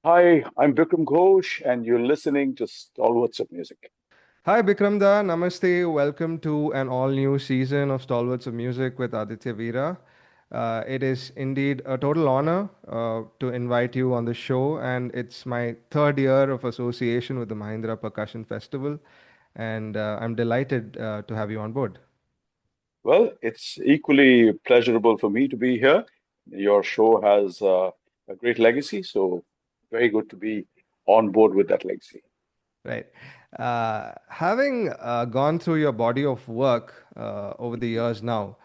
Hi, I'm Bickram Ghosh, and you're listening to Stalwarts of Music. Hi Bikram da, Namaste. Welcome to an all-new season of Stalwarts of Music with Aditya Veera. It is indeed a total honor to invite you on the show, and it's my third year of association with the Mahindra Percussion Festival, and I'm delighted to have you on board. Well, it's equally pleasurable for me to be here. Your show has a great legacy, so very good to be on board with that legacy. Right. Having gone through your body of work over the years now,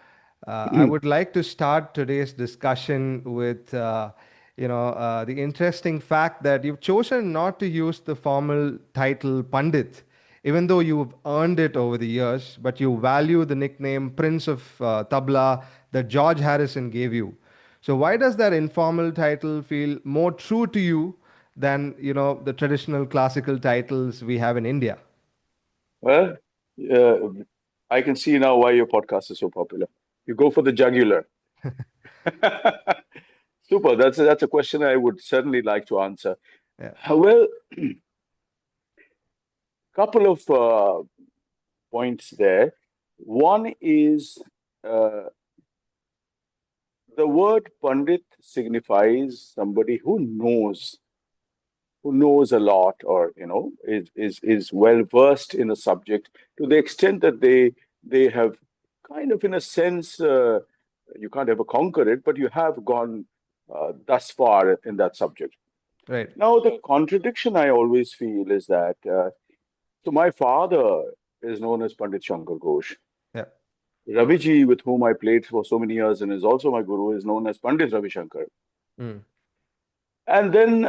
I would like to start today's discussion with, the interesting fact that you've chosen not to use the formal title Pandit, even though you've earned it over the years, but you value the nickname Prince of Tabla that George Harrison gave you. So why does that informal title feel more true to you than the traditional classical titles we have in India? Well, uh, I can see now why your podcast is so popular. You go for the jugular. Super. That's a question I would certainly like to answer. Yeah. Well, couple of points there. One is uh, the word Pandit signifies somebody who knows a lot, or is well versed in a subject to the extent that they have kind of, in a sense, you can't ever conquer it, but you have gone thus far in that subject. Right. Now, the contradiction I always feel is that so my father is known as Pandit Shankar Ghosh. Yeah. Raviji, with whom I played for so many years and is also my guru, is known as Pandit Ravi Shankar. Mm. And then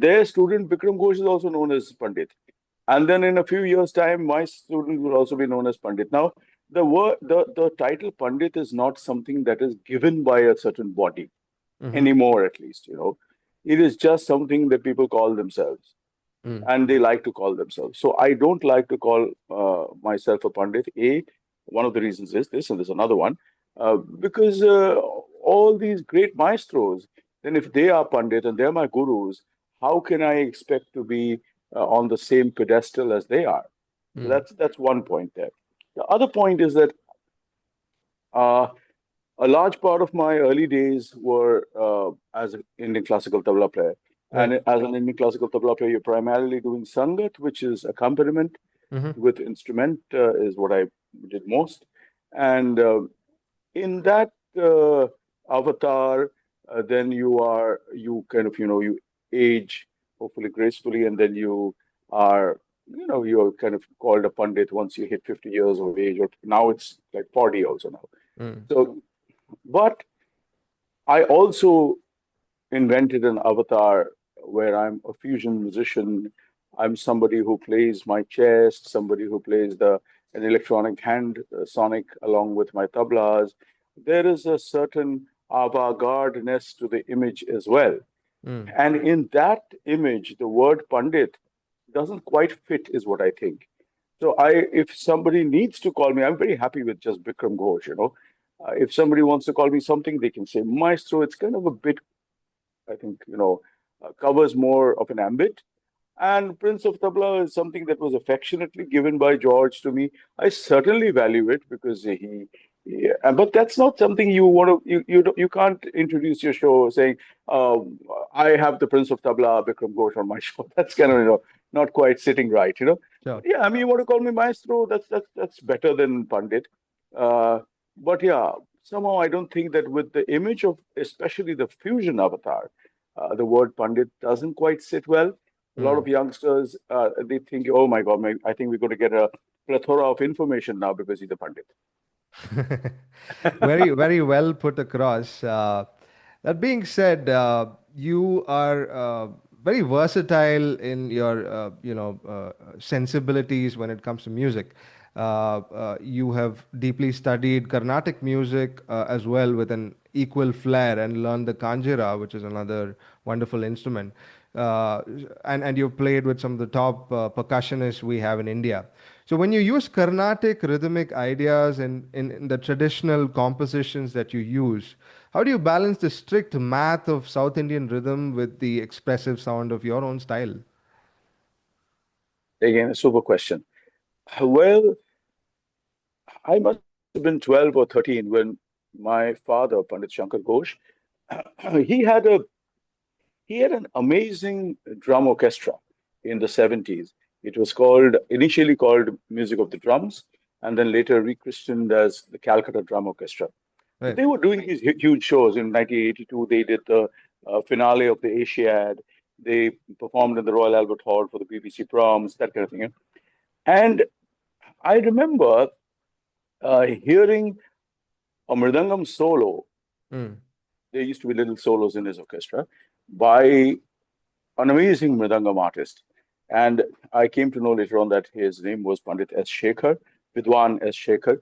their student Bickram Ghosh is also known as Pandit. And then in a few years' time, my student will also be known as Pandit. Now, the title Pandit is not something that is given by a certain body Mm-hmm. anymore, at least. It is just something that people call themselves, Mm. and they like to call themselves. So I don't like to call myself a Pandit. One of the reasons is this, and there's another one, because all these great maestros, then if they are Pandit and they're my gurus, how can I expect to be on the same pedestal as they are? So Mm. that's one point there. The other point is that uh, a large part of my early days were as an Indian classical tabla player. And Right. as an Indian classical tabla player, you're primarily doing sangat, which is accompaniment Mm-hmm. with instrument, is what I did most. And in that avatar, then you kind of, you age hopefully gracefully, and then you're kind of called a Pandit once you hit 50 years of age, or now it's like 40 also now. Mm. So, but I also invented an avatar where I'm a fusion musician. I'm somebody who plays my chest, somebody who plays the an electronic hand sonic along with my tablas. There is a certain avant-gardeness to the image as well. Mm. And in that image, the word Pandit doesn't quite fit, is what I think. So if somebody needs to call me, I'm very happy with just Bikram Ghosh. If somebody wants to call me something, they can say Maestro. It's kind of a bit, I think, covers more of an ambit. And Prince of Tabla is something that was affectionately given by George to me. I certainly value it because but that's not something you want to, you can't introduce your show saying, I have the Prince of Tabla, Bikram Ghosh on my show. That's kind of, not quite sitting right. Sure. But yeah, I mean, you want to call me Maestro, that's better than Pandit. Uh, but yeah, somehow I don't think that with the image of, especially the fusion avatar, the word Pandit doesn't quite sit well. A lot Mm. of youngsters, they think, oh my God, I think we're going to get a plethora of information now because he's a Pandit. Very, very well put across. That being said, you are very versatile in your, sensibilities when it comes to music. You have deeply studied Carnatic music as well with an equal flair and learned the kanjira, which is another wonderful instrument. Uh, and you've played with some of the top percussionists we have in India. So when you use Carnatic rhythmic ideas in the traditional compositions that you use, How do you balance the strict math of South Indian rhythm with the expressive sound of your own style? Again, a super question. Well, I must have been 12 or 13 when my father, Pandit Shankar Ghosh, he had a he had an amazing drum orchestra in the 70s. It was called initially called Music of the Drums, and then later rechristened as the Calcutta Drum Orchestra. So Right. they were doing these huge shows. In 1982, they did the finale of the Asiad. They performed in the Royal Albert Hall for the BBC Proms, that kind of thing. And I remember hearing a mridangam solo. Mm. There used to be little solos in his orchestra by an amazing mridangam artist. And I came to know later on that his name was Pandit S. Shekhar, Vidwan S. Shekhar,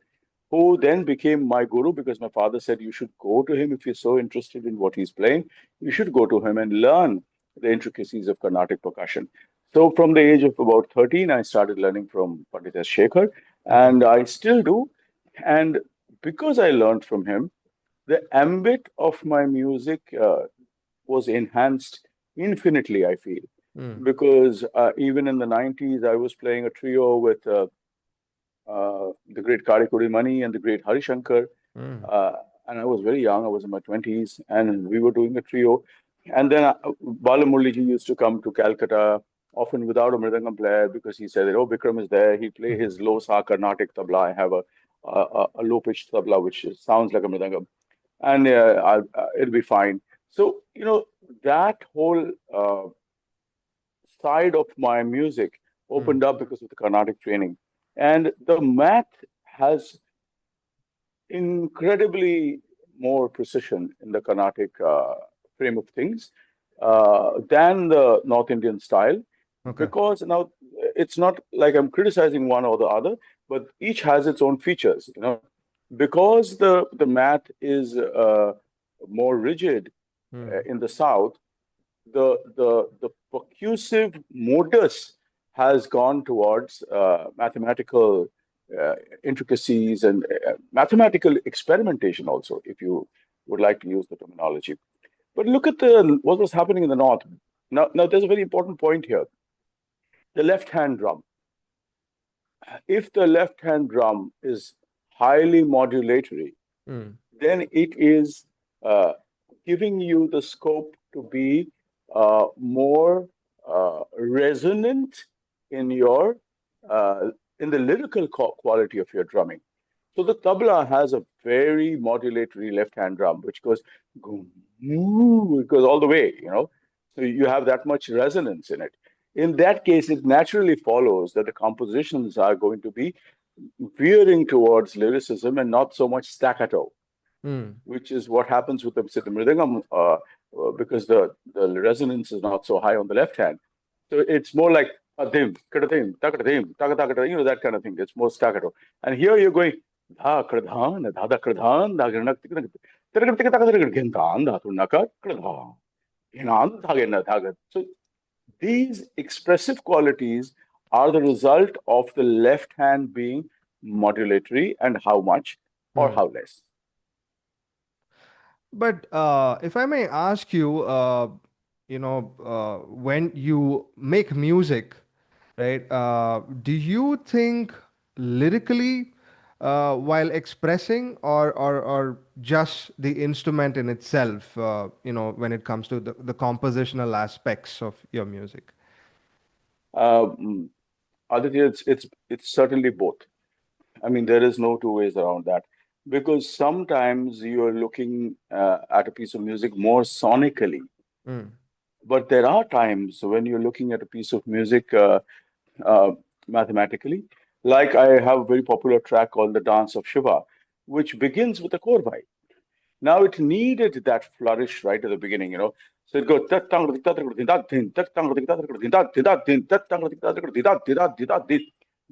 who then became my guru because my father said, you should go to him if you're so interested in what he's playing. You should go to him and learn the intricacies of Carnatic percussion. So from the age of about 13, I started learning from Pandit S. Shekhar, Okay. and I still do. And because I learned from him, the ambit of my music was enhanced infinitely, I feel, Mm. because even in the 90s, I was playing a trio with the great Karikuri Mani and the great Hari Shankar. Mm. Uh, and I was very young, I was in my 20s, and we were doing a trio. And then Bala Murliji used to come to Calcutta, often without a Mridangam player, because he said, oh, Bikram is there. He'd play his low sa Carnatic tabla. I have a low pitched tabla, which sounds like a Mridangam. And it'll be fine. So, that whole side of my music Mm. opened up because of the Carnatic training. And the math has incredibly more precision in the Carnatic frame of things than the North Indian style, Okay. because now it's not like I'm criticizing one or the other, but each has its own features. Because the math is more rigid Mm. in the South, the percussive modus has gone towards mathematical uh, intricacies and mathematical experimentation also, if you would like to use the terminology. But look at the what was happening in the north. Now there's a very important point here. The left hand drum. If the left hand drum is highly modulatory, Mm. then it is uh, giving you the scope to be more resonant in your uh, in the lyrical quality of your drumming. So the tabla has a very modulatory left-hand drum, which goes, it goes all the way. So you have that much resonance in it. In that case, it naturally follows that the compositions are going to be veering towards lyricism and not so much staccato, Mm. which is what happens with the mridangam, because the resonance is not so high on the left hand. So it's more like a dim, kadadim, takadim, takata, that kind of thing. It's more staccato. And here you're going dha kradhan, dha da kradhan, da granak tiknak, tiranak tikak gintan, da tunaka kradhan, ginan dhagena dhagat. So these expressive qualities are the result of the left hand being modulatory, and how much or Mm. how less. But if I may ask you, when you make music, right? Do you think lyrically while expressing, or just the instrument in itself? When it comes to the compositional aspects of your music. Um, Aditya, it's certainly both. I mean, there is no two ways around that, because sometimes you're looking at a piece of music more sonically, Mm. but there are times when you're looking at a piece of music uh, mathematically. Like I have a very popular track called "The Dance of Shiva," which begins with a korbai. Now it needed that flourish right at the beginning. So it goes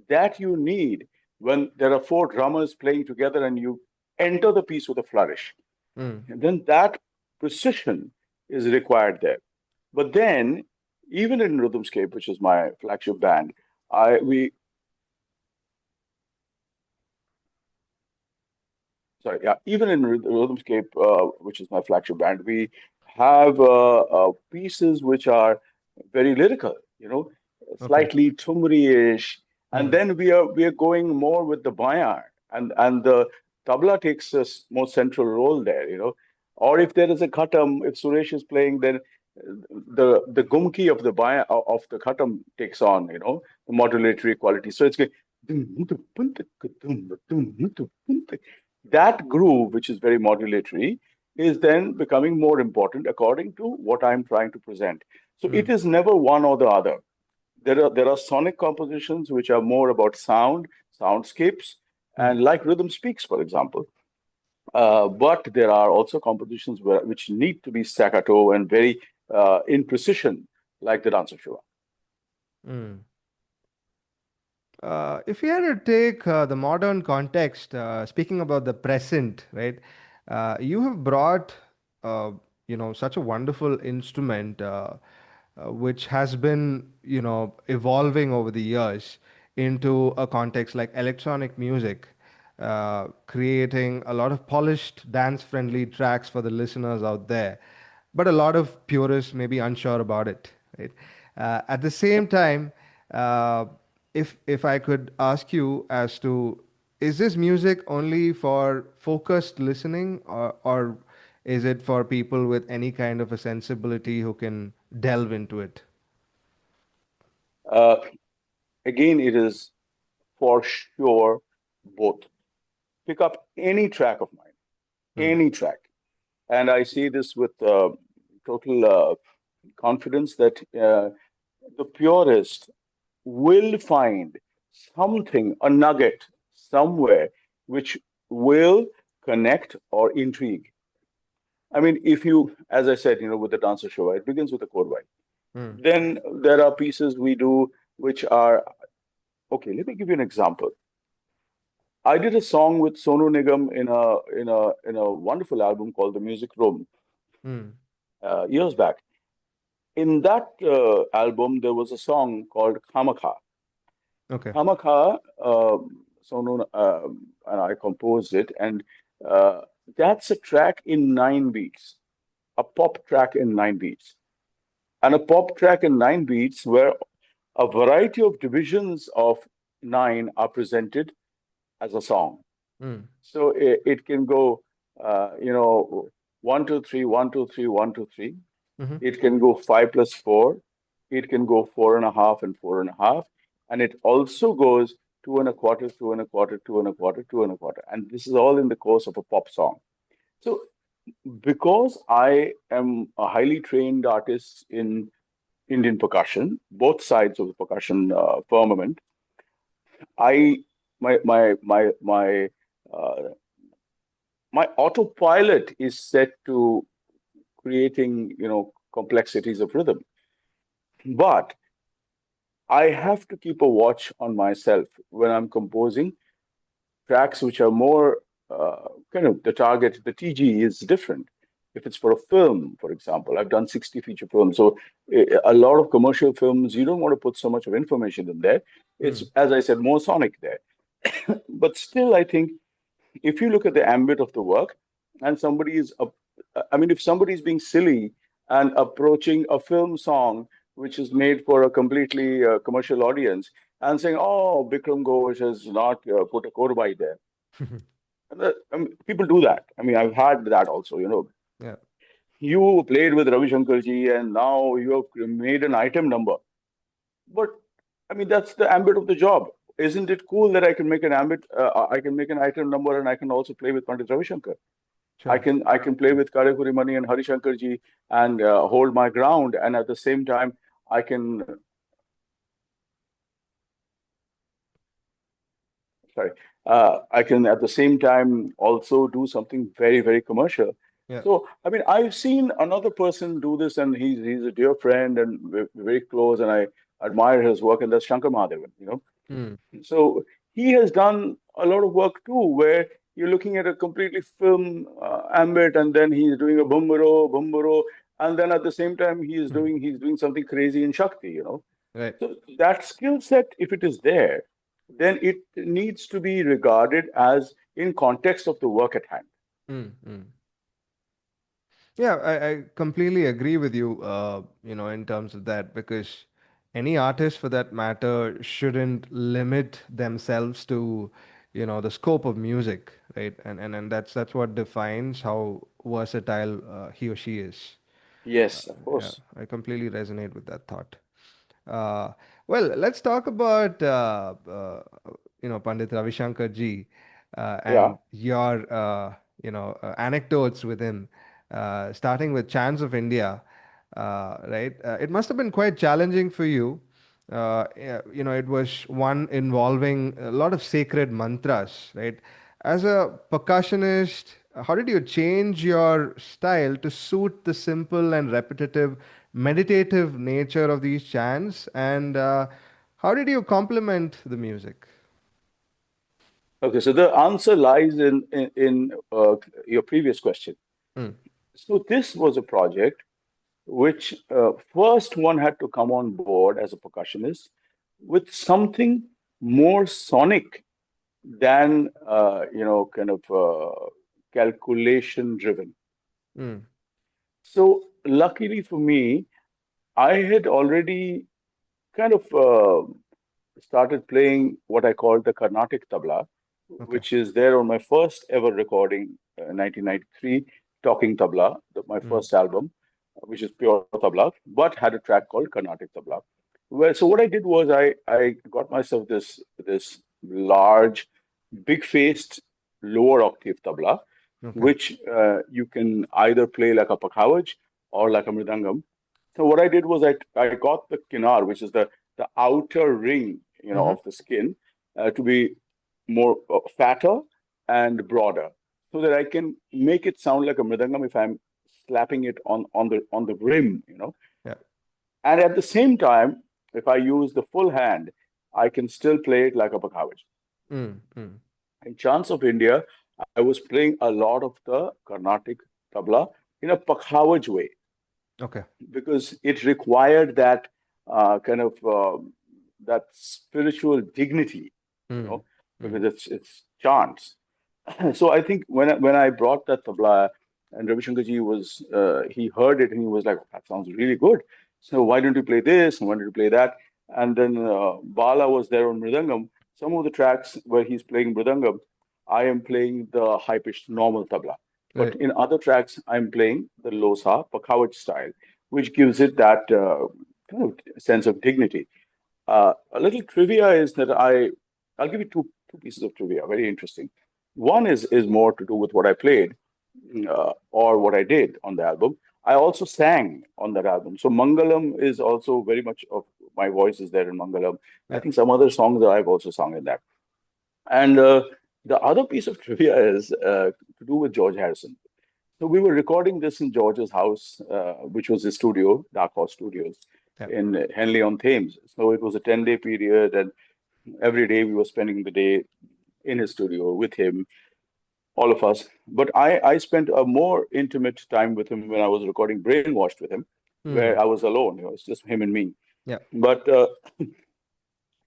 that you need when there are four drummers playing together and you enter the piece with a flourish. Mm. And then that precision is required there. But then, even in Rhythmscape, which is my flagship band, I we sorry, yeah, even in Rhythmscape, which is my flagship band, we have pieces which are very lyrical, Okay. slightly tumri-ish, and Mm. then we are going more with the bayan, and the tabla takes a more central role there, or if there is a khatam, if Suresh is playing, then the gumki of the bayan of the khatam takes on, the modulatory quality. So it's going that groove, which is very modulatory, is then becoming more important according to what I'm trying to present. So it Mm. is never one or the other. There are sonic compositions which are more about sound, soundscapes, Mm. and like Rhythm Speaks, for example. But there are also compositions which need to be staccato and very in precision, like the Dancer Show. Mm. If you had to take the modern context, speaking about the present, right? You have brought, uh, such a wonderful instrument, which has been, evolving over the years into a context like electronic music, creating a lot of polished, dance-friendly tracks for the listeners out there, but a lot of purists may be unsure about it, right? At the same time, uh, if I could ask you as to, is this music only for focused listening, or is it for people with any kind of a sensibility who can delve into it? Uh, Again, it is for sure both. Pick up any track of mine, Hmm. any track. And I say this with total confidence that the purist will find something, a nugget somewhere, which will connect or intrigue. I mean, if you, as I said, with the dancer show, it begins with a korbai. Hmm. Then there are pieces we do which are okay. Let me give you an example. I did a song with Sonu Nigam in a wonderful album called The Music Room Hmm. years back. In that album, there was a song called Khamakha. Okay. Khamakha, Sonu and I composed it, and uh, that's a track in 9 beats, a pop track in 9 beats, and a pop track in 9 beats where a variety of divisions of nine are presented as a song. Hmm. So it can go, 1, 2, 3, 1, 2, 3, 1, 2, 3. Mm-hmm. It can go 5 plus 4. It can go 4.5 and 4.5. And it also goes two and a quarter, two and a quarter, two and a quarter, two and a quarter. And this is all in the course of a pop song. So because I am a highly trained artist in Indian percussion, both sides of the percussion firmament, I uh, my autopilot is set to creating, complexities of rhythm. But I have to keep a watch on myself when I'm composing tracks which are more kind of the target, the TG is different. If it's for a film, for example, I've done 60 feature films. So a lot of commercial films, you don't want to put so much of information in there. It's, Hmm. as I said, more sonic there. But still, I think if you look at the ambit of the work and somebody is, I mean, if somebody is being silly and approaching a film song which is made for a completely commercial audience and saying, oh, Bikram Ghosh has not put a korbai there. And I mean, people do that. I mean, I've had that also, Yeah. You played with Ravi Shankar ji and now you have made an item number. But I mean, that's the ambit of the job. Isn't it cool that I can make an ambit, I can make an item number and I can also play with Pandit Ravi Shankar? Sure. I can play with Karekuri Mani and Hari Shankar ji and hold my ground, and at the same time, I can sorry, I can at the same time also do something very very commercial. Yeah. So I mean, I've seen another person do this, and he's a dear friend, and we're very close, and I admire his work, and that's Shankar Mahadevan. Hmm. So he has done a lot of work too, where you're looking at a completely film ambit, and then he's doing a bumburo, and then at the same time Hmm. he's doing something crazy in Shakti. Right. So that skill set, if it is there, then it needs to be regarded as in context of the work at hand. Mm, mm. Yeah, I completely agree with you, in terms of that, because any artist for that matter shouldn't limit themselves to, the scope of music, right? And that's what defines how versatile he or she is. Yes, of Yeah, course. I completely resonate with that thought. Uh, well, let's talk about Pandit Ravi Shankar ji Yeah. and your anecdotes with him, starting with Chants of India. Right, it must have been quite challenging for you. Yeah, it was one involving a lot of sacred mantras, right? As a percussionist, how did you change your style to suit the simple and repetitive meditative nature of these chants? And how did you complement the music? Okay, so the answer lies in your previous question. Mm, So this was a project which first one had to come on board as a percussionist with something more sonic than kind of calculation driven. mm, So luckily for me, I had already kind of started playing what I call the Carnatic tabla, okay. which is there on my first ever recording, 1993, Talking Tabla, my Mm, first album, which is pure tabla, but had a track called Carnatic Tabla. Well, so what I did was I got myself this large, big-faced lower octave tabla, okay. which you can either play like a pakhavaj or like a mridangam. So what I did was I got the kinar, which is the outer ring, Mm-hmm. of the skin, to be more fatter and broader, so that I can make it sound like a mridangam if I'm slapping it on the rim, Yeah. and at the same time, if I use the full hand, I can still play it like a pakhavaj. Mm, mm, In Chants of India, I was playing a lot of the Carnatic tabla in a pakhavaj way okay. because it required that kind of that spiritual dignity, you Mm, know, mm, because it's chants. So I think when I brought that tabla and Ravi Shankar ji he heard it and he was like, that sounds really good. So why don't you play this and why don't you play that? And then Bala was there on mridangam. Some of the tracks where he's playing mridangam, I am playing the high pitched normal tabla. But right. in other tracks, I'm playing the losa pakhavaj style, which gives it that kind of sense of dignity. A little trivia is that I'll give you two pieces of trivia, very interesting. One is more to do with what I played or what I did on the album. I also sang on that album. So Mangalam is also very much of my voice is there in Mangalam. I Yeah. think some other songs that I've also sung in that. And the other piece of trivia is to do with George Harrison. So we were recording this in George's house, which was his studio, Dark Horse Studios, Yeah. in Henley on Thames. So it was a 10-day period, and every day we were spending the day in his studio with him, all of us. But I spent a more intimate time with him when I was recording Brainwashed with him, where Mm, I was alone. It's just him and me. yeah. But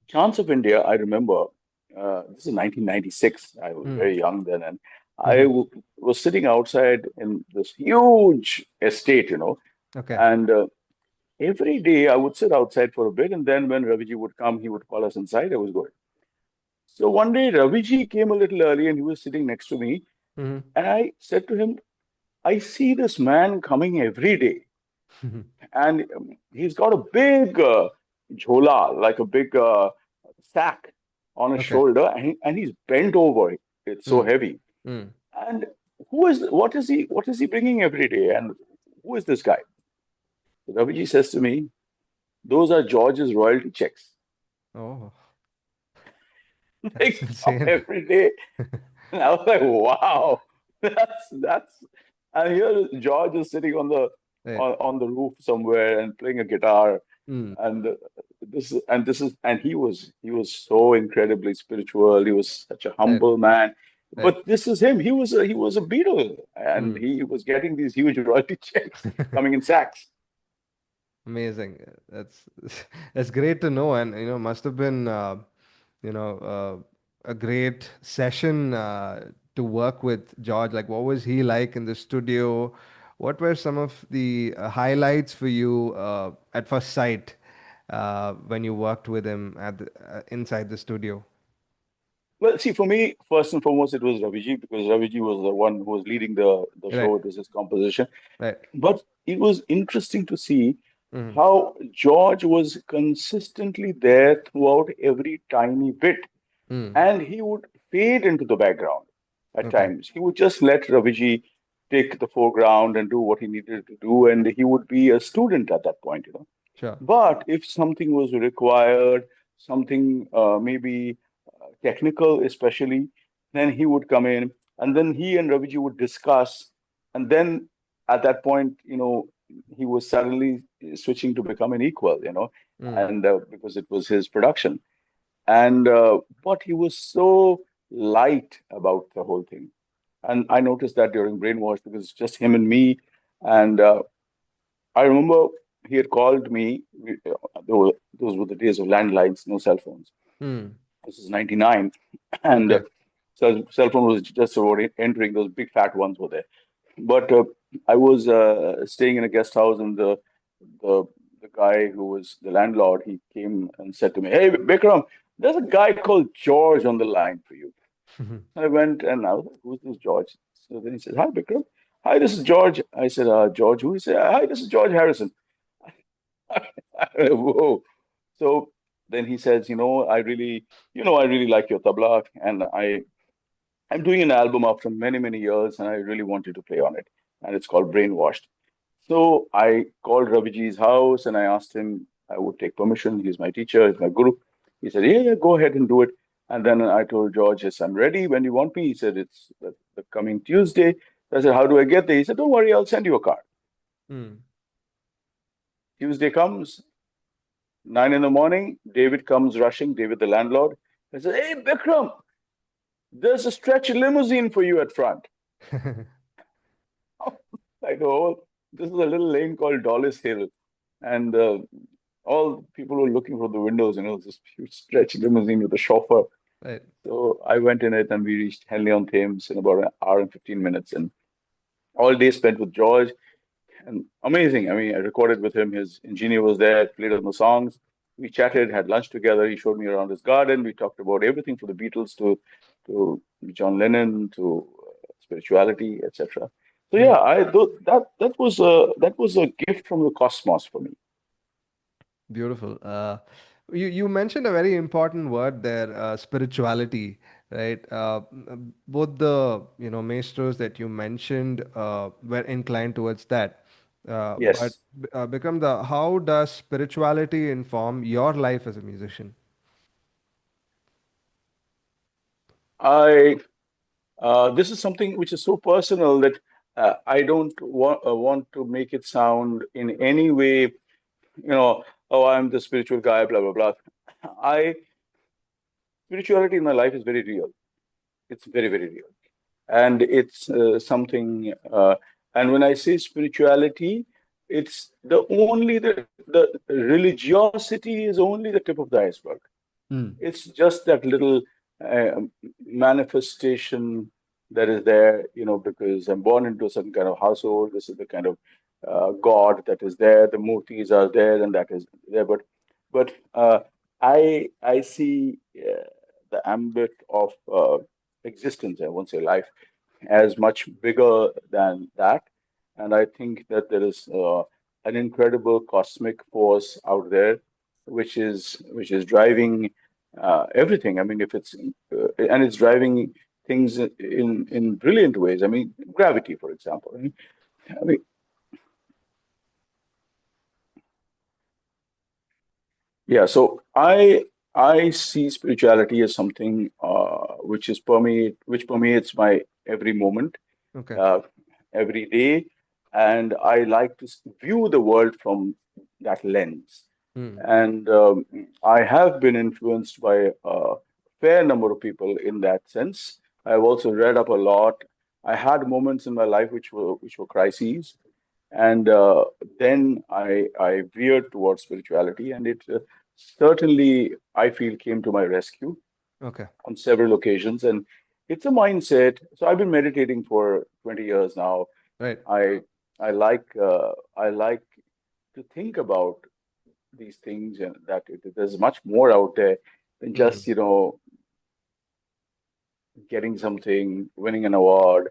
Chants of India, I remember, this is 1996. I was Mm, very young then, and I mm-hmm. was sitting outside in this huge estate, Okay. and every day I would sit outside for a bit, and then when Raviji would come, he would call us inside. I was going. So one day Raviji came a little early, and he was sitting next to me, Mm-hmm. and I said to him, "I see this man coming every day, and he's got a big jhola, like a big sack on his Okay. shoulder, and he's bent over. It's so Mm, heavy. mm. And what is he bringing every day? And who is this guy?" Raviji says to me, "Those are George's royalty checks. Oh, They that's come insane. every day." And I was like, wow, that's. And here George is sitting on the Right. on the roof somewhere and playing a guitar, Mm, and and he was so incredibly spiritual. He was such a right. humble man. Right. But this is him. He was a Beatle, and Mm. he was getting these huge royalty checks coming in sacks. Amazing. That's that's great to know, and must have been a great session to work with George? Like, what was he like in the studio? What were some of the highlights for you at first sight when you worked with him inside the studio? Well, see, for me, first and foremost, it was Raviji because Raviji was the one who was leading the Right, show. It was his composition. right. But it was interesting to see Mm, how George was consistently there throughout every tiny bit, mm, and he would fade into the background at okay, times. He would just let Raviji take the foreground and do what he needed to do, and he would be a student at that point, you know. sure. But if something was required, something maybe technical, especially, then he would come in, and then he and Raviji would discuss, and then at that point, you know, he was suddenly switching to become an equal, you know, Mm, and because it was his production, and but he was so light about the whole thing, and I noticed that during Brainwash because it's just him and me, and I remember he had called me. Those were the days of landlines, no cell phones. mm, This is 99. And okay. cell phone was just about entering. Those big fat ones were there. But I was staying in a guest house, and the the guy who was the landlord, he came and said to me, "Hey, Bikram, there's a guy called George on the line for you." I went and I was like, "Who's this George?" So then he said, "Hi, Bikram. Hi, this is George." I said, "George who?" He said, "Hi, this is George Harrison." Whoa. So then he says, I really like your tabla, and I'm doing an album after many, many years, and I really want you to play on it. And it's called Brainwashed. So I called Raviji's house and I asked him I would take permission. He's my teacher, he's my guru. He said, yeah, yeah, go ahead and do it. And then I told George, yes, I'm ready. When you want me? He said, it's the coming Tuesday. I said, how do I get there? He said, don't worry, I'll send you a card. Mm. Tuesday comes, 9 in the morning. David comes rushing, David, the landlord. I said, hey, Bikram, there's a stretch limousine for you at front. I go, oh, this is a little lane called Dollis Hill. And all people were looking from the windows, this huge stretch limousine with a chauffeur. Right. So I went in it and we reached Henley on Thames in about an hour and 15 minutes. And all day spent with George. And amazing. I mean, I recorded with him. His engineer was there, played on the songs. We chatted, had lunch together. He showed me around his garden. We talked about everything from the Beatles to John Lennon to spirituality, etc. So yeah, Mm. that was a gift from the cosmos for me. Beautiful. You mentioned a very important word there, spirituality, right? Both the maestros that you mentioned were inclined towards that. But Yes, Bikram, the how does spirituality inform your life as a musician? I this is something which is so personal that I don't want to make it sound in any way, oh, I'm the spiritual guy, blah blah blah. I Spirituality in my life is very real. It's very very real, and it's something. And when I say spirituality, it's the religiosity is only the tip of the iceberg. Mm. It's just that little uh, manifestation that is there, because I'm born into a certain kind of household. This is the kind of God that is there. The murtis are there, and that is there. But I see the ambit of existence. I won't say life as much bigger than that. And I think that there is an incredible cosmic force out there, which is driving everything. I mean, if it's and it's driving things in brilliant ways. I mean, gravity, for example. I mean, yeah. So I see spirituality as something which permeates my every moment, Okay. uh, every day, and I like to view the world from that lens. Mm. And I have been influenced by a fair number of people in that sense. I've also read up a lot. I had moments in my life which were crises, and then I veered towards spirituality, and it certainly I feel came to my rescue Okay. on several occasions. And it's a mindset. So I've been meditating for 20 years now. Right. I I like to think about these things, and that there's much more out there than Mm. just, getting something, winning an award,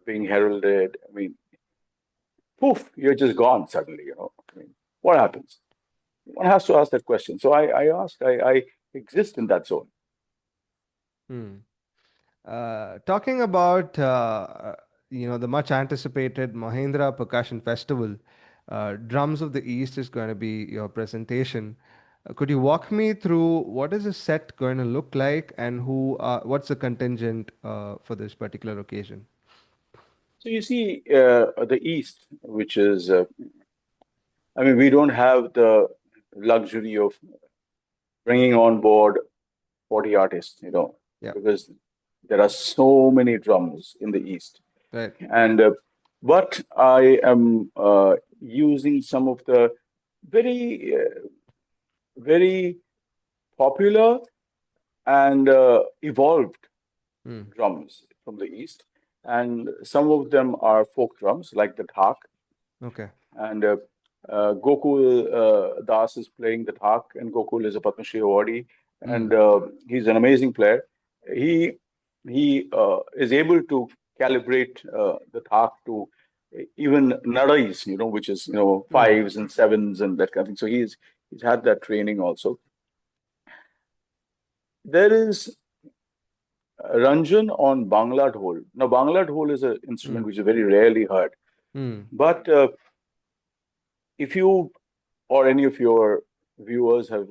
being heralded. I mean, poof, you're just gone suddenly, I mean, what happens? One has to ask that question. So I exist in that zone. Mm. Talking about the much anticipated Mahindra Percussion Festival, Drums of the East is going to be your presentation. Could you walk me through what is the set going to look like and what's the contingent for this particular occasion? So you see, the East, which is, I mean, we don't have the luxury of bringing on board 40 artists, Yeah, because there are so many drums in the East. right. And but I am using some of the very, very popular and evolved Mm. drums from the East. And some of them are folk drums, like the dhak. Okay. And Gokul Das is playing the dhak, and Gokul is a Padma Shri awardee, and Mm. he's an amazing player. He he is able to calibrate the dhak to even nadais, which is Mm. fives and sevens and that kind of thing. So he's had that training also. There is Ranjan on Bangla dhol. Now, Bangla dhol is an instrument Mm. which is very rarely heard, Mm. but if you or any of your viewers have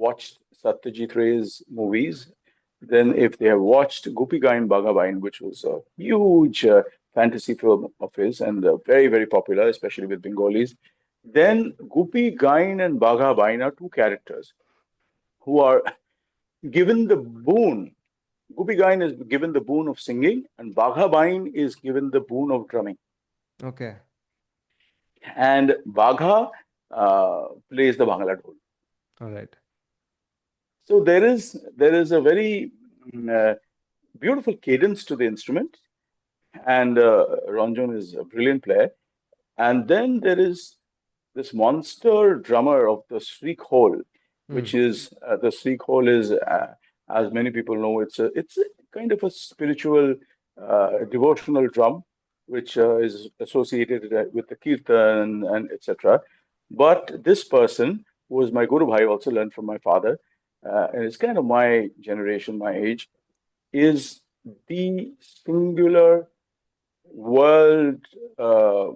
watched Satyajit Ray's movies, then if they have watched Gupi Gain Bagabain, which was a huge fantasy film of his and very, very popular, especially with Bengalis, then Gupi Gain and Bagabain are two characters who are given the boon. Gupi Gain is given the boon of singing, and Bagabain is given the boon of drumming. Okay. And Bagha plays the Bangla dhol. All right. So there is a very beautiful cadence to the instrument, and Ranjan is a brilliant player. And then there is this monster drummer of the Shriek Hole, which Mm. is the Shriek Hole is, as many people know, it's a kind of a spiritual, devotional drum, which is associated with the kirtan and etc. But this person, who was my Guru Bhai, also learned from my father, and it's kind of my generation, my age, is the singular world uh,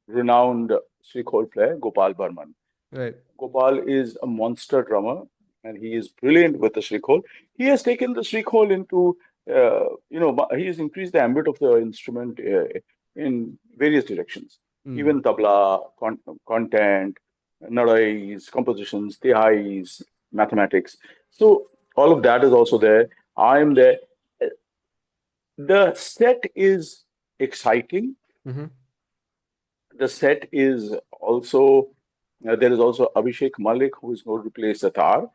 renowned Sri Khol player, Gopal Barman. Right. Gopal is a monster drummer, and he is brilliant with the Sri Khol. He has taken the Sri Khol into, he has increased the ambit of the instrument in various directions. Mm. Even tabla, content, nadais, compositions, tihais, mathematics. So all of that is also there. I am there. The set is exciting. Mm-hmm. The set is also, there is also Abhishek Malik who is going to play Satar.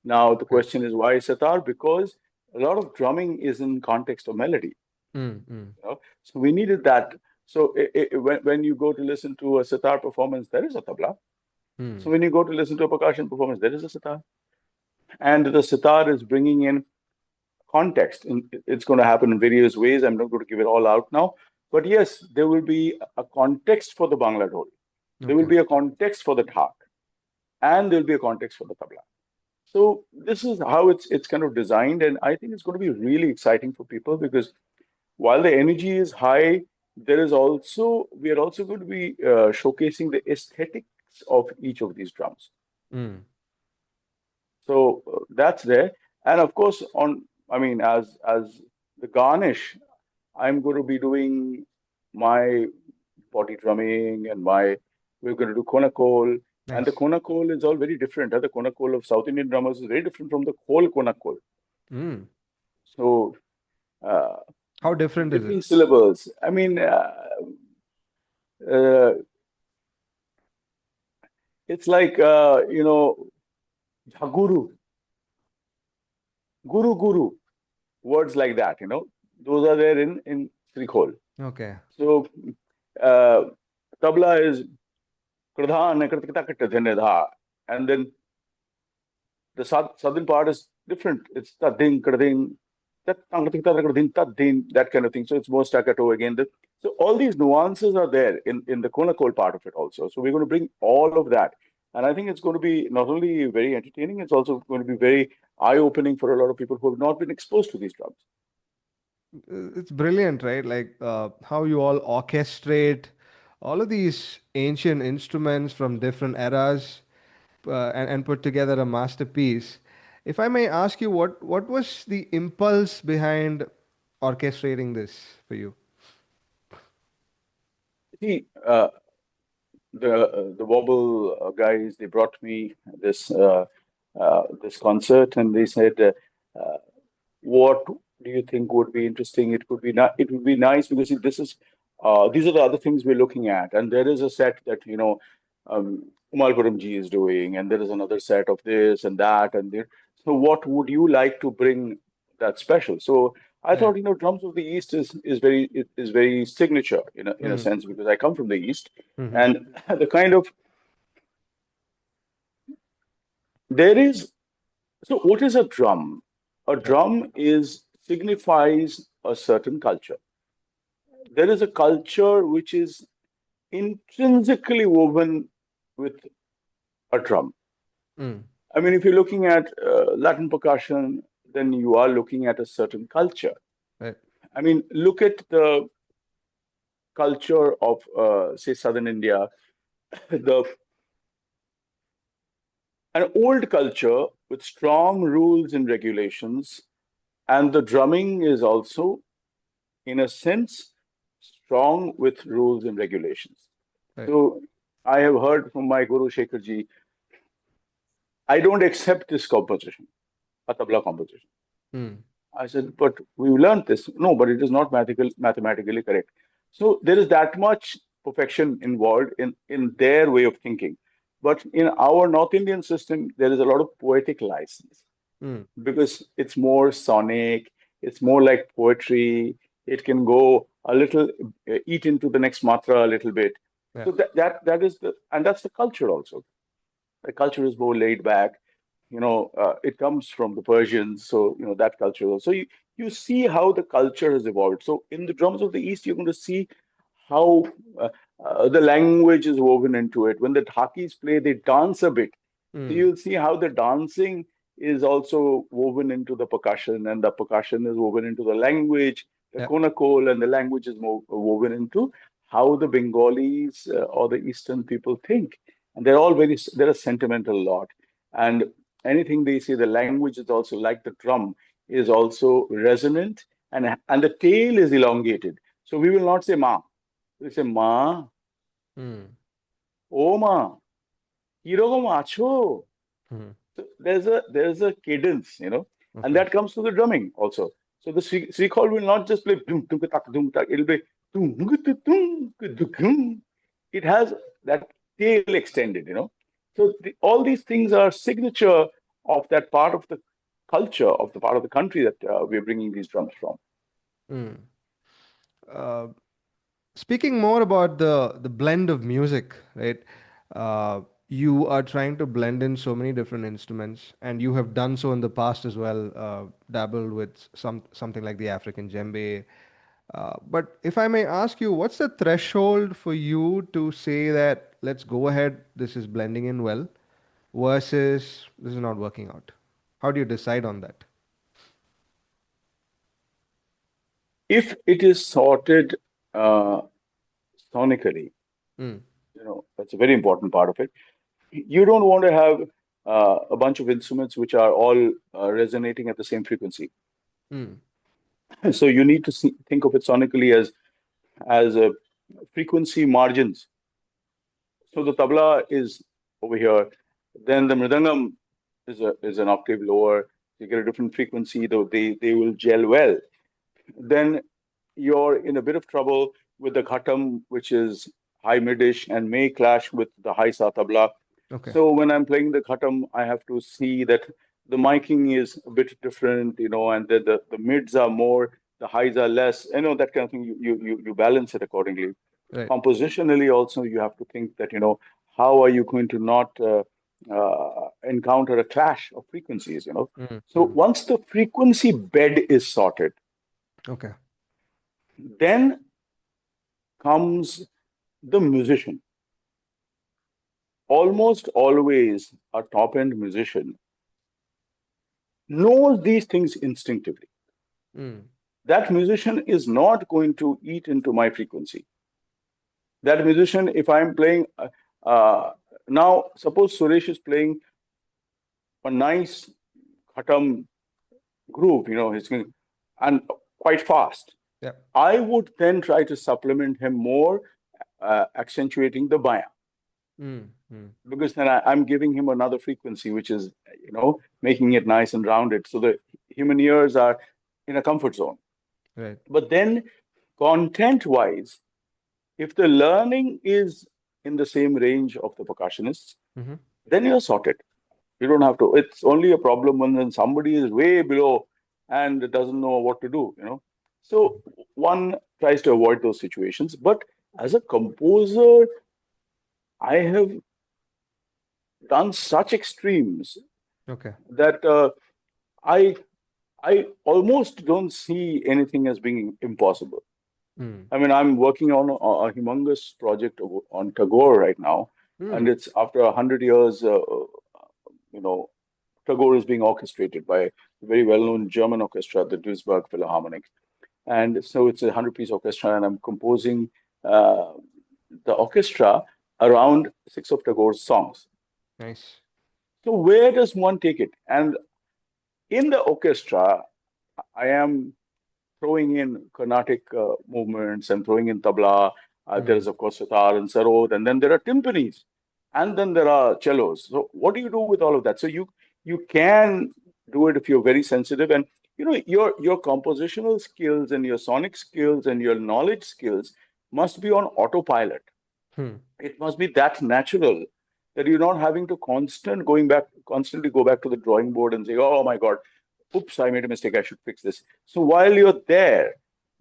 Now, the Right. question is why Satar? Because a lot of drumming is in context of melody. Mm. Mm. So we needed that. So when you go to listen to a Satar performance, there is a tabla. So Mm. when you go to listen to a percussion performance, there is a Satar. And the Satar is bringing in context. And it's going to happen in various ways. I'm not going to give it all out now. But yes, there will be a context for the Bangla dhol. There will Okay. be a context for the dhak, and there will be a context for the tabla. So this is how it's kind of designed, and I think it's going to be really exciting for people because while the energy is high, there is also we are also going to be showcasing the aesthetics of each of these drums. Mm. So that's there, and of course, I mean, as the garnish, I'm going to be doing my body drumming and my we're going to do konakol. And the Nice. konakol is all very different. The konakol of South Indian drummers is very different from the whole konakol. Mm. So uh, How different is it? different syllables. I mean, uh, it's like Jhaguru, Guru Guru. words like that, those are there in Srikhol. Okay. So uh, tabla is kradhan, and then the southern part is different. It's tadin, kradin, that kind of thing. So it's more staccato again. So all these nuances are there in the Konakol part of it also. So we're going to bring all of that. And I think it's going to be not only very entertaining, it's also going to be very eye-opening for a lot of people who have not been exposed to these drums. It's brilliant, right? Like how you all orchestrate all of these ancient instruments from different eras and put together a masterpiece. If I may ask you, what was the impulse behind orchestrating this for you? See, the Wobble guys, they brought me this concert, and they said, uh, what do you think would be interesting? It would be nice because see, these are the other things we're looking at, and there is a set that Umalpuram ji is doing, and there is another set of this and that, and there. So, what would you like to bring that special? So, I Right. thought drums of the East is very signature in a Mm-hmm. sense because I come from the East, Mm-hmm. and the kind of there is. So, what is a drum? A Right. drum is signifies a certain culture. There is a culture which is intrinsically woven with a drum. Mm. I mean, if you're looking at Latin percussion, then you are looking at a certain culture. Right. I mean, look at the culture of, say, Southern India, the an old culture with strong rules and regulations, and the drumming is also, in a sense, strong with rules and regulations. Right. So I have heard from my Guru Shekharji, I don't accept this composition, a tabla composition. Mm. I said, but we learned this. No, but it is not mathematically correct. So there is that much perfection involved in their way of thinking. But in our North Indian system, there is a lot of poetic license Mm. because it's more sonic, it's more like poetry. It can go a little, eat into the next matra a little bit. Yeah. So that is and that's the culture also. The culture is more laid back. It comes from the Persians, so that culture. So you see how the culture has evolved. So in the drums of the East, you're going to see how the language is woven into it. When the Dhakis play, they dance a bit. So Mm. you'll see how the dancing is also woven into the percussion, and the percussion is woven into the language. The Yeah. konakol and the language is woven into how the Bengalis or the Eastern people think. And they're a sentimental lot. And anything they say, the language is also like the drum is also resonant, and the tail is elongated. So we will not say ma. We say ma, Mm. oh ma, kirogo macho. Mm. So there's a cadence, and Okay. that comes to the drumming also. So the Sri call will not just play dum dum tak dum tak. It'll be dum dum dum. It has that tail extended. So all these things are signature of that part of the culture of the part of the country that we're bringing these drums from. Mm. Uh, Speaking more about the blend of music, right? You are trying to blend in so many different instruments, and you have done so in the past as well. Dabbled with something like the African djembe. But if I may ask you, what's the threshold for you to say that let's go ahead, this is blending in well, versus this is not working out? How do you decide on that? If it is sorted uh, sonically, Mm, that's a very important part of it. You don't want to have a bunch of instruments which are all resonating at the same frequency. mm, So you need to think of it sonically as a frequency margins. So the tabla is over here, then the mridangam is an octave lower. You get a different frequency, though they will gel well. Then you're in a bit of trouble with the ghatam, which is high midish and may clash with the high sa tabla. okay. So when I'm playing the ghatam, I have to see that the miking is a bit different, and the mids are more, the highs are less, that kind of thing. You balance it accordingly. Right. Compositionally, also, you have to think that, how are you going to not encounter a clash of frequencies. So Mm. once the frequency bed is sorted, Okay. then comes the musician. Almost always, a top end musician knows these things instinctively. Mm. That musician is not going to eat into my frequency. That musician, if I'm playing, now suppose Suresh is playing a nice khatam groove, and quite fast. Yeah. I would then try to supplement him more, accentuating the baya, Mm. Mm. because then I'm giving him another frequency, which is, making it nice and rounded. So the human ears are in a comfort zone. Right. But then, content wise, if the learning is in the same range of the percussionists, Mm-hmm. then you're sorted. You don't have to. It's only a problem when then somebody is way below and doesn't know what to do. So one tries to avoid those situations. But as a composer, I have done such extremes Okay. that I I almost don't see anything as being impossible. Mm. I mean, I'm working on a humongous project on Tagore right now, and Mm. it's after 100 years. You know, Tagore is being orchestrated by a very well-known German orchestra, the Duisburg Philharmonic, and so it's a 100-piece orchestra, and I'm composing uh, the orchestra around six of Tagore's songs. Nice. So where does one take it? And in the orchestra, I am throwing in Carnatic movements and throwing in tabla. There Mm. is, of course, sitar and sarod, and then there are timpanis, and then there are cellos. So, what do you do with all of that? So you can do it if you're very sensitive, and your compositional skills and your sonic skills and your knowledge skills must be on autopilot. Hmm. It must be that natural that you're not having to constantly go back to the drawing board and say, "Oh my God, oops, I made a mistake. I should fix this." So while you're there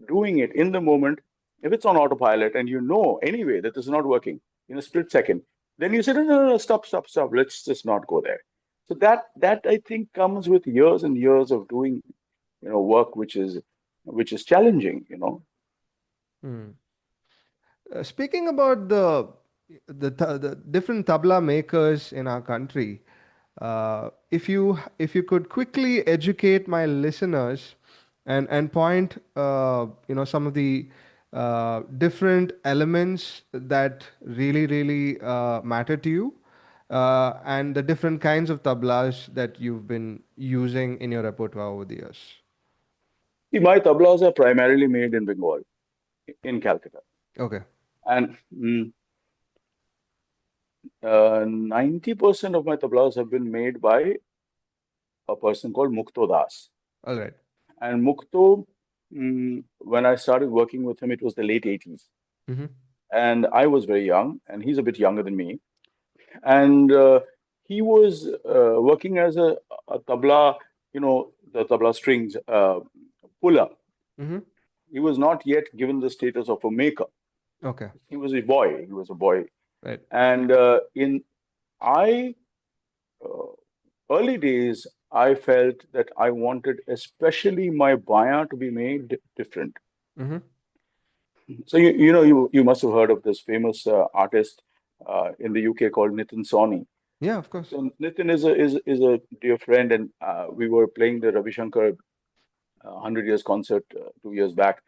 doing it in the moment, if it's on autopilot and you know anyway that this is not working in a split second, then you say, "No, no, no, stop, stop, stop. Let's just not go there." So that I think comes with years and years of doing, work which is challenging. Hmm. Speaking about the different tabla makers in our country, if you could quickly educate my listeners and point some of the different elements that really matter to you, and the different kinds of tablas that you've been using in your repertoire over the years. See, my tablas are primarily made in Bengal, in Calcutta, Okay. and 90% of my tablas have been made by a person called Mukto Das. All right. And Mukto, when I started working with him, it was the late 80s. Mm-hmm. And I was very young, and he's a bit younger than me. And he was working as a tabla, the tabla strings puller. Mm-hmm. He was not yet given the status of a maker. Okay. He was a boy. He was a boy. Right. And in I uh, early days, I felt that I wanted especially my baya to be made different. Mm-hmm. So you must have heard of this famous artist in the UK called Nitin Sawhney. Yeah, of course. So Nitin is a dear friend, and we were playing the Ravi Shankar 100 years concert 2 years back,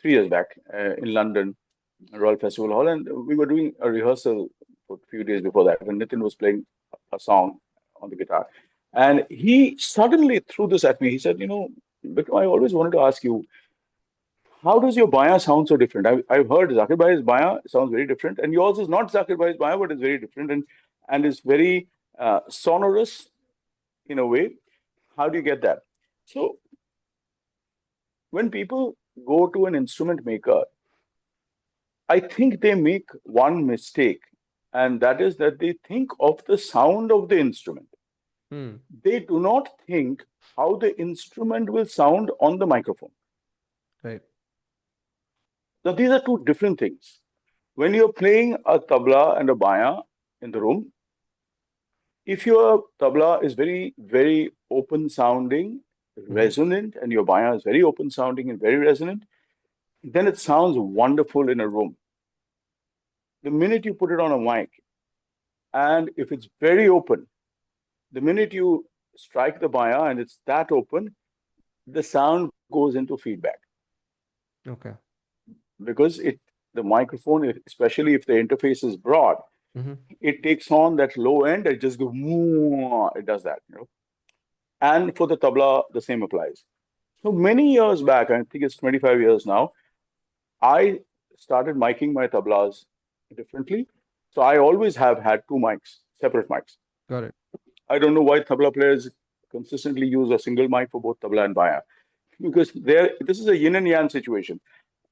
3 years back in London, Royal Festival Hall, and we were doing a rehearsal for a few days before that, and Nitin was playing a song on the guitar, and he suddenly threw this at me. He said, Bikram, I always wanted to ask you, how does your baya sound so different? I've heard Zakir Bhai's baya sounds very different, and yours is not Zakir Bhai's baya, but it's very different, and it's very sonorous in a way. How do you get that? So when people go to an instrument maker, I think they make one mistake, and that is that they think of the sound of the instrument. Hmm. They do not think how the instrument will sound on the microphone. Right. Now, these are two different things. When you're playing a tabla and a baya in the room, if your tabla is very, very open sounding, Mm-hmm. resonant, and your baya is very open sounding and very resonant, then it sounds wonderful in a room. The minute you put it on a mic, and if it's very open, the minute you strike the baya and it's that open, the sound goes into feedback Okay. because the microphone, especially if the interface is broad, Mm-hmm. it takes on that low end. It just goes, it does that, you know. And for the tabla, the same applies. So many years back, I think it's 25 years now, I started miking my tablas differently. So I always have had two mics, separate mics. Got it. I don't know why tabla players consistently use a single mic for both tabla and baya because this is a yin and yang situation.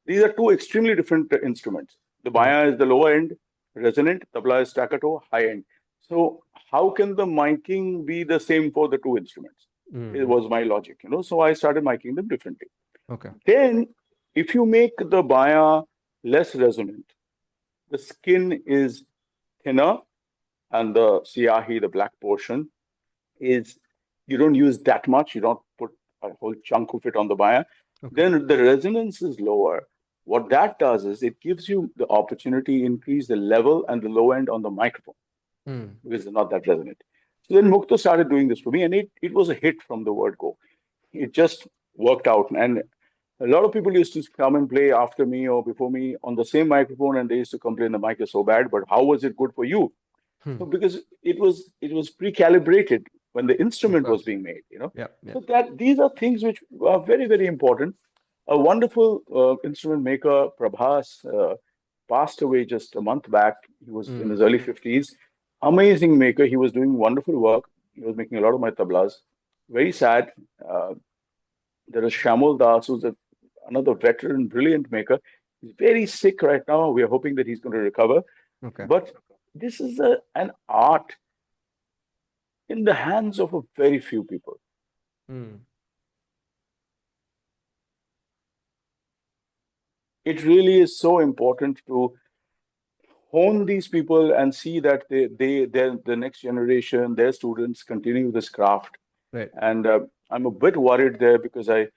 These are two extremely different instruments. The Right. baya is the lower end, resonant, tabla is staccato, high end. So how can the miking be the same for the two instruments? It Mm-hmm. was my logic, you know. So I started miking them differently. Okay. Then, if you make the baya less resonant, the skin is thinner and the siyahi, the black portion, is you don't use that much. You don't put a whole chunk of it on the baya. Okay. Then the resonance is lower. What that does is it gives you the opportunity to increase the level and the low end on the microphone Mm. because it's not that resonant. So then Mukto started doing this for me, and it was a hit from the word go. It just worked out. And a lot of people used to come and play after me or before me on the same microphone, and they used to complain the mic is so bad. But how was it good for you? Hmm. So because it was pre-calibrated when the Of instrument was course. being made, you know. Yeah. Yeah. So that these are things which are very, very important. A wonderful instrument maker, Prabhas, passed away just a month back. He was in Mm. his early 50s. Amazing maker. He was doing wonderful work. He was making a lot of my tablas. Very sad. Uh, there is Shamul Das, who's another veteran, brilliant maker. He's very sick right now. We are hoping that he's going to recover. Okay. But this is an art in the hands of a very few people. Mm. It really is so important to hone these people and see that the next generation, their students continue this craft. Right. And I'm a bit worried there because I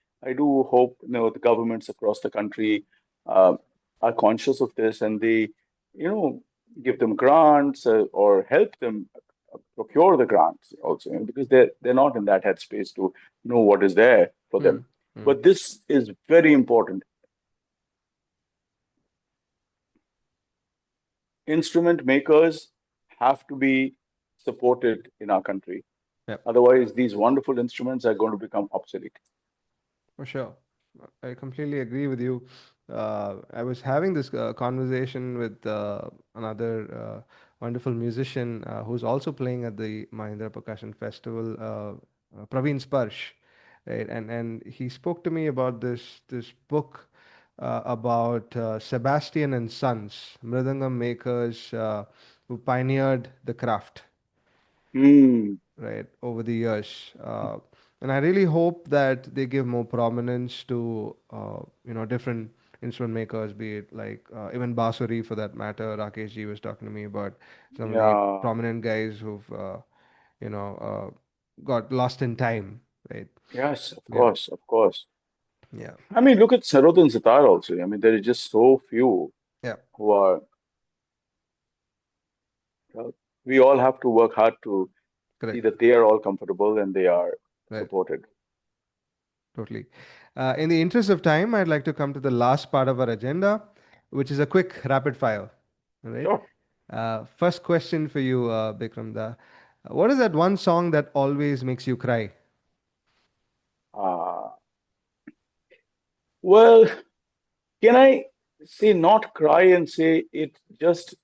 do hope the governments across the country uh, are conscious of this and they you know give them grants or help them procure the grants also because they're not in that headspace to know what is there for them. Mm. Mm. But this is very important. Instrument makers have to be supported in our country. Yeah. Otherwise, these wonderful instruments are going to become obsolete. For sure. I completely agree with you. I was having this conversation with another wonderful musician who's also playing at the Mahindra Percussion Festival, Praveen Sparsh, right? And he spoke to me about this book about Sebastian and Sons, Mridangam makers who pioneered the craft, Hmm. right, over the years. And I really hope that they give more prominence to different instrument makers, be it like even Basuri for that matter. Rakesh ji was talking to me about some of the Yeah. prominent guys who've you know uh, got lost in time, right? Yes, of Yeah, course, of course. yeah, I mean, look at Sarod and Sitar also. I mean, there is just so few yeah. who are. Uh, we all have to work hard to see Correct, that they are all comfortable and they are right. supported. Totally. In the interest of time, I'd like to come to the last part of our agenda, which is a quick rapid fire. All right. Sure. First question for you, Bikram Da. What is that one song that always makes you cry? Uh, well, can I say not cry and say it just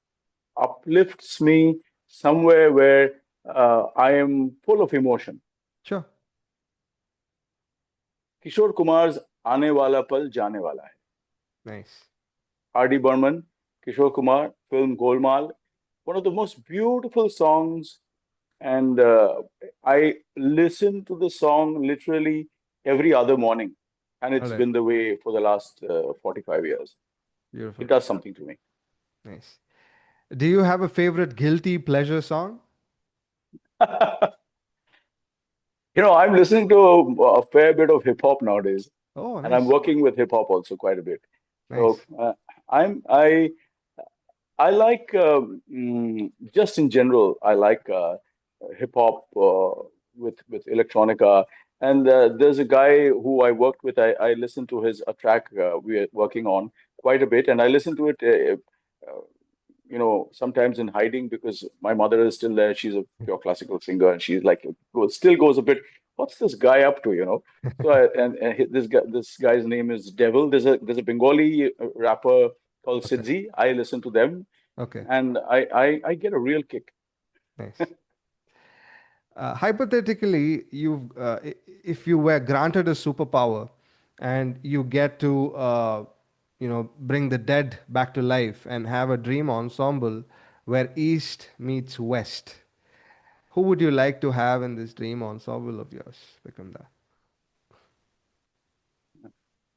uplifts me somewhere where I am full of emotion? Sure. Kishore Kumar आने वाला पल जाने वाला है. Nice. R.D. Burman, Kishore Kumar, film Golmaal, one of the most beautiful songs and I listen to the song literally every other morning, and All it's right. been the way for the last 45 years. It Beautiful. does something to me. Nice. Do you have a favorite guilty pleasure song? I'm listening to a fair bit of hip hop nowadays, Oh, and I'm nice. working with hip hop also quite a bit. So Nice. I'm I like just in general. I like hip hop with electronica. And there's a guy who I worked with. I listened to his a track we are working on quite a bit, and I listened to it. Sometimes in hiding because my mother is still there. She's a pure classical singer, and she's like still goes a bit. What's this guy up to? So this guy's name is Devil. There's a Bengali rapper called Okay. Sidzi. I listen to them, Okay. and I get a real kick. Nice. Hypothetically, if you were granted a superpower and you get to, bring the dead back to life and have a dream ensemble where East meets West, who would you like to have in this dream ensemble of yours, Vikramda?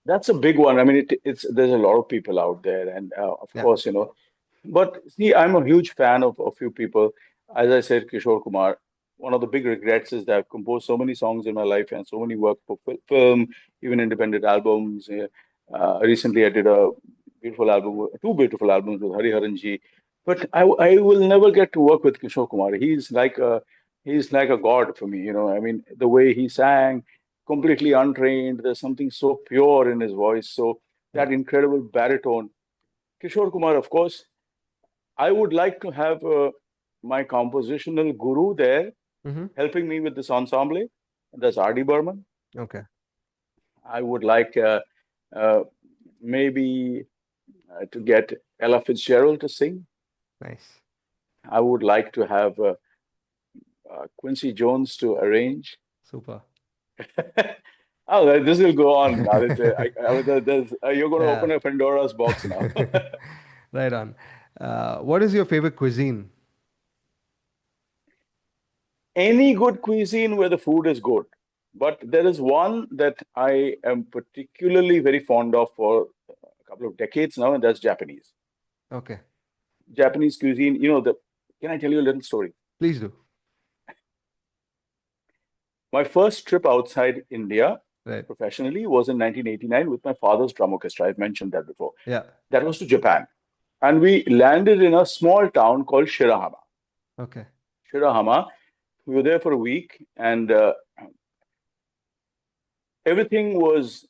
That's a big one. I mean, it's there's a lot of people out there, and of Yeah. course, But see, I'm a huge fan of a few people. As I said, Kishore Kumar. One of the big regrets is that I've composed so many songs in my life and so many work for film, even independent albums. Recently, I did a beautiful album, two beautiful albums with Hari Haranji. But I will never get to work with Kishore Kumar. He's like a god for me. I mean, the way he sang, completely untrained. There's something so pure in his voice. So Yeah. that incredible baritone. Kishore Kumar, of course. I would like to have my compositional guru there Mm-hmm. helping me with this ensemble. That's R.D. Burman. Okay. I would like uh, maybe to get Ella Fitzgerald to sing. Nice. I would like to have Quincy Jones to arrange. Super. Oh, this will go on, Aditya. You're going to Yeah. open a Pandora's box now. Right on. What is your favorite cuisine? Any good cuisine where the food is good. But there is one that I am particularly very fond of for a couple of decades now, and that's Japanese. Okay. Japanese cuisine, can I tell you a little story? Please do. My first trip outside India Right. professionally was in 1989 with my father's drum orchestra. I've mentioned that before. Yeah. That was to Japan. And we landed in a small town called Shirahama. Okay. Shirahama, we were there for a week, and everything was,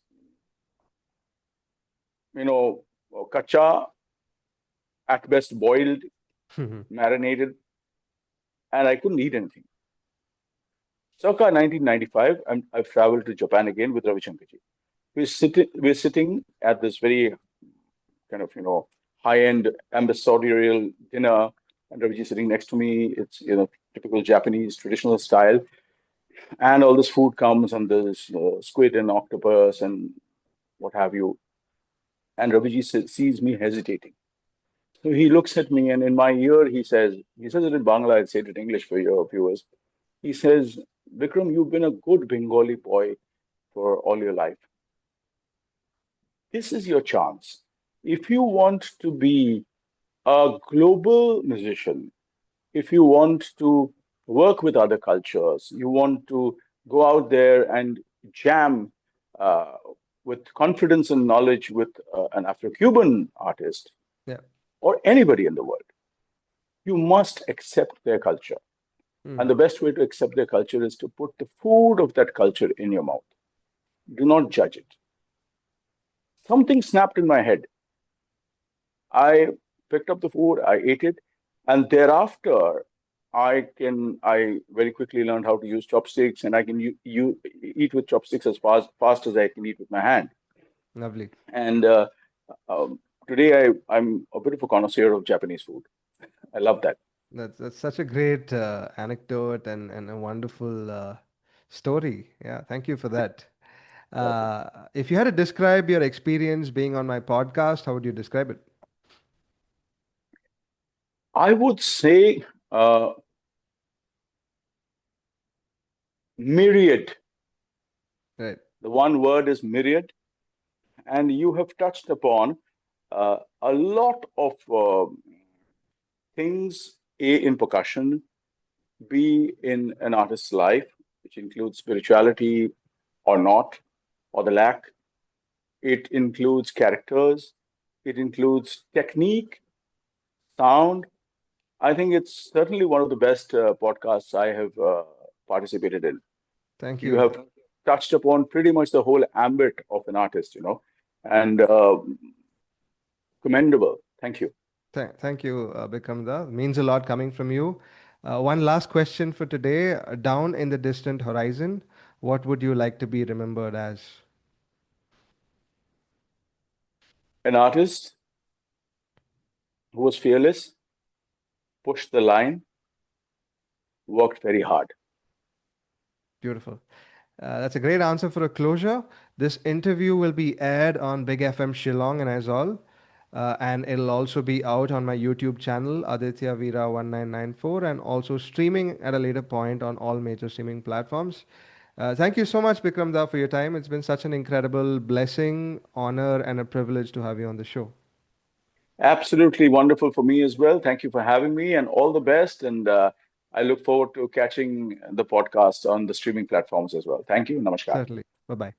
you know, kacha, at best boiled, marinated, and I couldn't eat anything. Circa 1995, I've traveled to Japan again with Ravi Shankar ji. We're sitting at this very kind of, high-end ambassadorial dinner, and Ravi sitting next to me. It's, typical Japanese traditional style. And all this food comes, and there's squid and octopus and what have you. And Ravi sees me hesitating. So he looks at me, and in my ear, he says it in Bangla, I'd say it in English for your viewers. He says, Vikram, you've been a good Bengali boy for all your life. This is your chance. If you want to be a global musician, if you want to work with other cultures, you want to go out there and jam uh, with confidence and knowledge with an Afro Cuban artist Yeah. or anybody in the world, you must accept their culture. And Hmm. the best way to accept their culture is to put the food of that culture in your mouth. Do not judge it. Something snapped in my head. I picked up the food, I ate it, and thereafter, I very quickly learned how to use chopsticks, and I can eat with chopsticks as fast as I can eat with my hand. Lovely. And um, today, I'm a bit of a connoisseur of Japanese food. I love that. That's such a great anecdote and a wonderful story. Yeah, thank you for that. Welcome. If you had to describe your experience being on my podcast, how would you describe it? I would say uh, myriad. Right. The one word is myriad. And you have touched upon a lot of things, A, in percussion, B, in an artist's life, which includes spirituality or not, or the lack. It includes characters. It includes technique, sound. I think it's certainly one of the best podcasts I have participated in. Thank You you. have touched upon pretty much the whole ambit of an artist, and commendable. Thank you. Thank you, Bikram Da. Means a lot coming from you. One last question for today. Down in the distant horizon, what would you like to be remembered as? An artist who was fearless, pushed the line, worked very hard. Beautiful. That's a great answer for a closure. This interview will be aired on Big FM Shillong and Aizol, and it'll also be out on my YouTube channel, Aditya Veera 1994, and also streaming at a later point on all major streaming platforms. Thank you so much, Bikram Da, for your time. It's been such an incredible blessing, honor, and a privilege to have you on the show. Absolutely wonderful for me as well. Thank you for having me and all the best. And I look forward to catching the podcast on the streaming platforms as well. Thank you. Namaskar. Certainly. Bye bye.